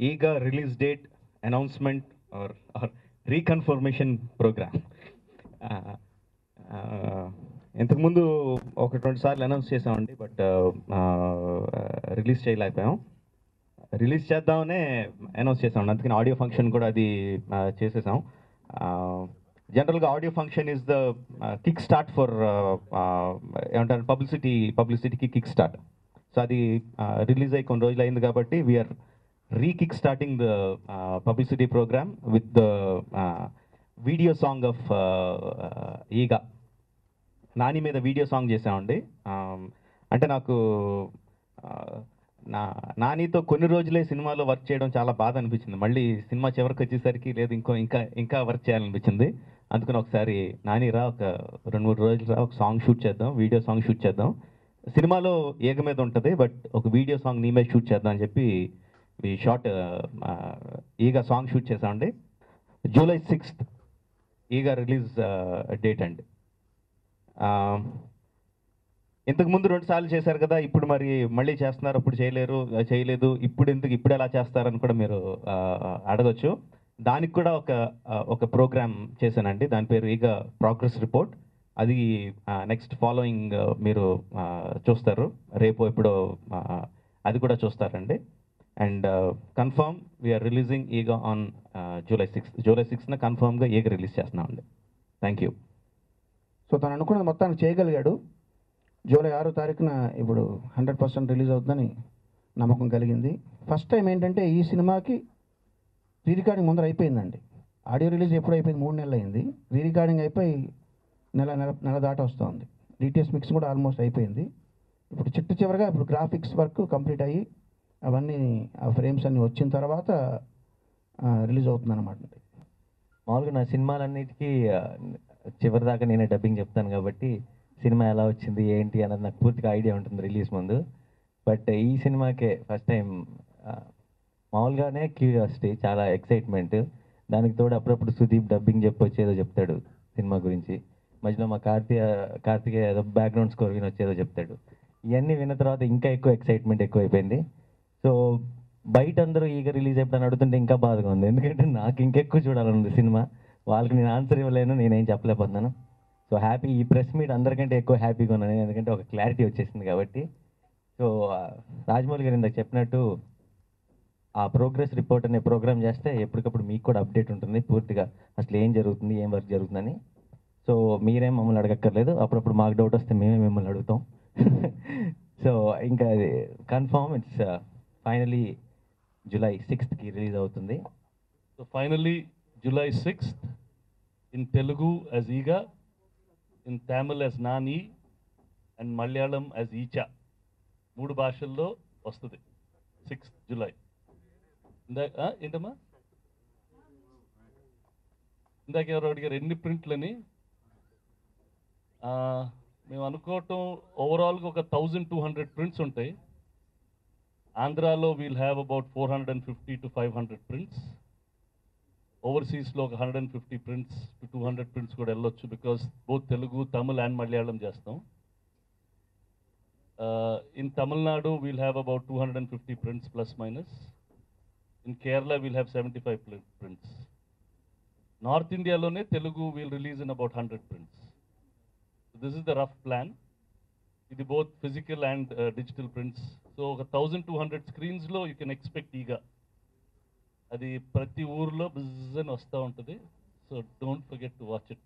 ఈగా release date announcement or reconfirmation program. ఇంతకుముందు ఒక 2 సార్లు అనౌన్స్ చేసామండి, బట్ రిలీజ్ చేయలేకపోయాం. రిలీజ్ చేద్దామనే అనౌన్స్ చేసాం, అందుకని ఆడియో ఫంక్షన్ కూడా అది చేసేసాం. జనరల్గా audio function is the kick start for ఏమంటారు పబ్లిసిటీకి కిక్ స్టార్ట్. సో అది రిలీజ్ అయ్యి కొన్ని రోజులు అయింది కాబట్టి we're rekick starting the publicity program with the video song of Eega. Nani మీద వీడియో సాంగ్ చేసామండి. అంటే నాకు నానితో కొన్ని రోజులే సినిమాలో వర్క్ చేయడం చాలా బాధ అనిపించింది. మళ్ళీ సినిమా చివరికి వచ్చేసరికి లేదు ఇంకా వర్క్ చేయాలనిపించింది. అందుకని ఒకసారి నాని రా, ఒక 2-3 రోజులు రా, ఒక సాంగ్ షూట్ చేద్దాం, వీడియో సాంగ్ షూట్ చేద్దాం. సినిమాలో ఈగ మీద ఉంటుంది, బట్ ఒక వీడియో సాంగ్ నీ మీద షూట్ చేద్దాం అని చెప్పి ఈ షార్ట్ ఈగ సాంగ్ షూట్ చేసామండి. July 6th ఈగ రిలీజ్ డేట్ అండి. ఇంతకుముందు 2 సార్లు చేశారు కదా, ఇప్పుడు మళ్ళీ చేస్తున్నారు, అప్పుడు చేయలేదు, ఇప్పుడు ఎలా చేస్తారని కూడా మీరు అడగచ్చు. దానికి కూడా ఒక ప్రోగ్రామ్ చేశానండి, దాని పేరు ఈగ ప్రోగ్రెస్ రిపోర్ట్. అది నెక్స్ట్ ఫాలోయింగ్ మీరు చూస్తారు, రేపు ఎప్పుడో అది కూడా చూస్తారండి. అండ్ కన్ఫర్మ్ వీఆర్ రిలీజింగ్ ఈగ ఆన్ July 6th కన్ఫర్మ్గా ఈగ రిలీజ్ చేస్తున్నామండి. Thank you. సో తను అనుకున్నది మొత్తాన్ని చేయగలిగాడు. July 6వ తారీఖున ఇప్పుడు 100% రిలీజ్ అవుతుందని నమ్మకం కలిగింది. ఫస్ట్ టైం ఏంటంటే ఈ సినిమాకి రీ రికార్డింగ్ ముందర అయిపోయిందండి. ఆడియో రిలీజ్ ఎప్పుడు అయిపోయింది, 3 నెలలు అయింది. రీ రికార్డింగ్ అయిపోయి నెల దాటి వస్తుంది. డిటిఎస్ మిక్స్ కూడా ఆల్మోస్ట్ అయిపోయింది. ఇప్పుడు చివరిగా ఇప్పుడు గ్రాఫిక్స్ వర్క్ కంప్లీట్ అయ్యి అవన్నీ ఆ ఫ్రేమ్స్ అన్నీ వచ్చిన తర్వాత రిలీజ్ అవుతుంది అనమాట. మామూలుగా నా సినిమాలన్నిటికీ చివరి దాకా నేనే డబ్బింగ్ చెప్తాను కాబట్టి సినిమా ఎలా వచ్చింది ఏంటి అన్నది నాకు పూర్తిగా ఐడియా ఉంటుంది రిలీజ్ ముందు. బట్ ఈ సినిమాకే ఫస్ట్ టైం మామూలుగానే క్యూరియాసిటీ, చాలా ఎక్సైట్మెంట్. దానికి తోడు అప్పుడప్పుడు సుదీప్ డబ్బింగ్ చెప్పొచ్చేదో చెప్తాడు సినిమా గురించి, మధ్యలో మా కార్తికేయ ఏదో బ్యాక్గ్రౌండ్ స్కోర్ వచ్చేదో చెప్తాడు. ఇవన్నీ విన్న తర్వాత ఇంకా ఎక్కువ ఎక్సైట్మెంట్ ఎక్కువైపోయింది. సో బయట అందరూ ఈగ రిలీజ్ అయిపోతాను అడుగుతుంటే ఇంకా బాధగా ఉంది, ఎందుకంటే నాకు ఇంకెక్కువ చూడాలనుంది సినిమా. వాళ్ళకి నేను ఆన్సర్ ఇవ్వలేను, నేనేం చెప్పలేకపోతున్నాను. సో హ్యాపీ, ఈ ప్రెస్ మీట్ అందరికంటే ఎక్కువ హ్యాపీగా ఉన్నాను, ఎందుకంటే ఒక క్లారిటీ వచ్చేసింది కాబట్టి. సో రాజమౌళి గారు ఇందాక చెప్పినట్టు ఆ ప్రోగ్రెస్ రిపోర్ట్ అనే ప్రోగ్రామ్ చేస్తే ఎప్పటికప్పుడు మీకు కూడా అప్డేట్ ఉంటుంది పూర్తిగా, అసలు ఏం జరుగుతుంది, ఏం వర్క్ జరుగుతుందని. సో మీరేం మమ్మల్ని అడగక్కర్లేదు, అప్పుడప్పుడు మాకు డౌట్ వస్తే మేమే మిమ్మల్ని అడుగుతాం. సో ఇంకా అది confirm, it's finally July 6th release అవుతుంది. So finally July 6th in Telugu as Iga, in Tamil as Nani, and Malayalam as Icha. 3 భాషల్లో వస్తుంది 6th July. ఏంటమ్మా ఇందాక ఎవరు అడిగారు ఎన్ని ప్రింట్లని? మేము అనుకోవటం ఓవరాల్గా ఒక 1200 ప్రింట్స్ ఉంటాయి. ఆంధ్రాలో we'll have about 450 to 500 prints. ఓవర్సీస్లో ఒక 150 ప్రింట్స్ to 200 ప్రింట్స్ కూడా వెళ్ళొచ్చు, because both Telugu, Tamil and Malayalam చేస్తాం. In Tamil Nadu we'll have about 250 prints plus minus. In Kerala we'll have 75 prints. North ఇండియాలోనే Telugu we'll release in about 100 prints. This is the rough plan. ఇది both physical and digital prints. So ఒక 1200 స్క్రీన్స్లో you can expect ఈగా. అది ప్రతి ఊర్లో బిజ్ అని వస్తూ ఉంటుంది. So don't forget to watch it.